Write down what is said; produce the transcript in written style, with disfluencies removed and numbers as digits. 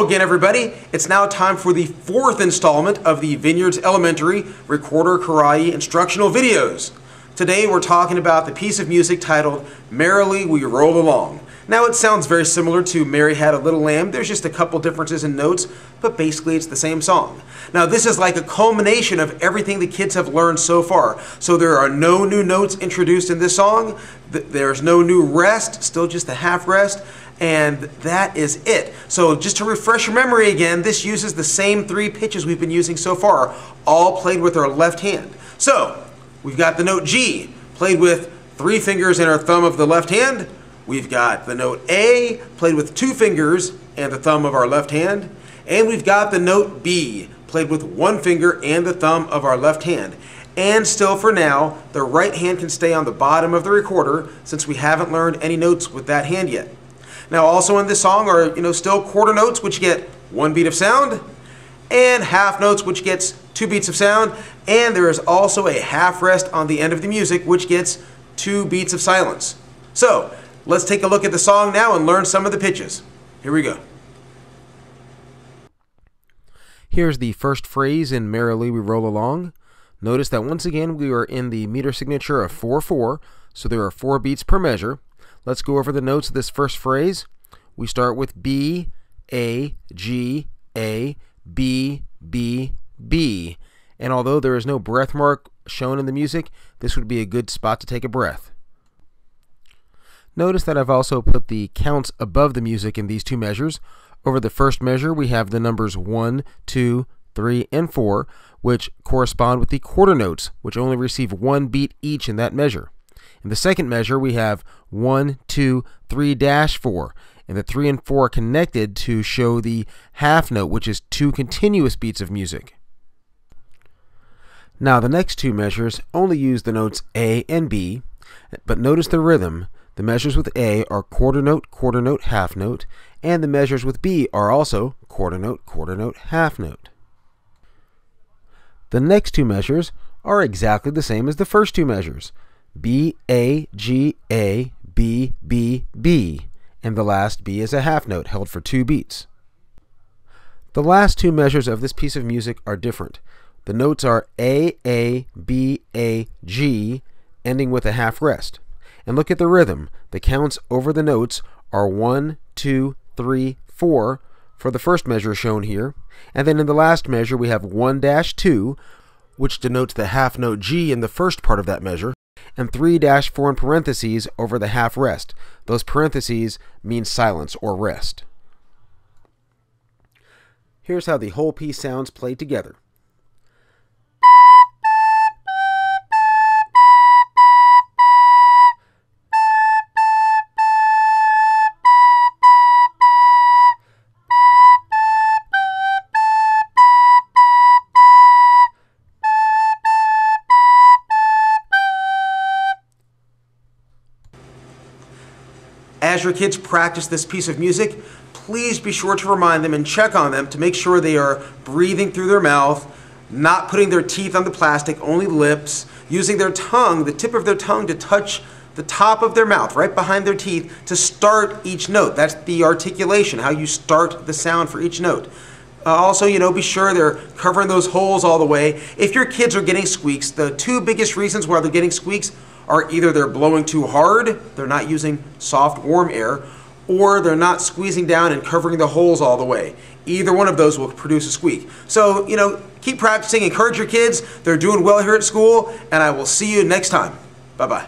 Hello again, everybody. It's now time for the fourth installment of the Vineyards Elementary Recorder Karate instructional videos. Today we're talking about the piece of music titled Merrily We Roll Along. Now it sounds very similar to Mary Had a Little Lamb. There's just a couple differences in notes, but basically it's the same song. Now this is like a culmination of everything the kids have learned so far. So there are no new notes introduced in this song. There's no new rest, still just a half rest. And that is it. So just to refresh your memory again, this uses the same three pitches we've been using so far, all played with our left hand. So we've got the note G, played with 3 fingers and our thumb of the left hand. We've got the note A, played with 2 fingers and the thumb of our left hand. And we've got the note B, played with 1 finger and the thumb of our left hand. And still for now, the right hand can stay on the bottom of the recorder since we haven't learned any notes with that hand yet. Now also in this song are, still quarter notes which get 1 beat of sound, and half notes which gets 2 beats of sound, and there is also a half rest on the end of the music which gets 2 beats of silence. So let's take a look at the song now and learn some of the pitches. Here we go. Here's the first phrase in Merrily We Roll Along. Notice that once again we are in the meter signature of 4/4, so there are 4 beats per measure. Let's go over the notes of this first phrase. We start with B, A, G, A, B, B, B. And although there is no breath mark shown in the music, this would be a good spot to take a breath. Notice that I've also put the counts above the music in these 2 measures. Over the first measure, we have the numbers 1, 2, 3, and 4, which correspond with the quarter notes, which only receive 1 beat each in that measure. In the second measure, we have 1, 2, 3-4, and the 3 and 4 are connected to show the half note, which is 2 continuous beats of music. Now, the next 2 measures only use the notes A and B, but notice the rhythm. The measures with A are quarter note, half note, and the measures with B are also quarter note, half note. The next 2 measures are exactly the same as the first 2 measures. B, A, G, A, B, B, B, and the last B is a half note held for 2 beats. The last 2 measures of this piece of music are different. The notes are A, B, A, G, ending with a half rest. And look at the rhythm. The counts over the notes are 1, 2, 3, 4 for the first measure shown here, and then in the last measure we have 1-2, which denotes the half note G in the first part of that measure, and 3-4 in parentheses over the half rest. Those parentheses mean silence or rest. Here's how the whole piece sounds played together. As your kids practice this piece of music, please be sure to remind them and check on them to make sure they are breathing through their mouth, not putting their teeth on the plastic, only lips, using their tongue, the tip of their tongue to touch the top of their mouth, right behind their teeth, to start each note. That's the articulation, how you start the sound for each note. Also, be sure they're covering those holes all the way. If your kids are getting squeaks, the 2 biggest reasons why they're getting squeaks are either they're blowing too hard, they're not using soft, warm air, or they're not squeezing down and covering the holes all the way. Either one of those will produce a squeak. So, keep practicing, encourage your kids. They're doing well here at school, and I will see you next time. Bye-bye.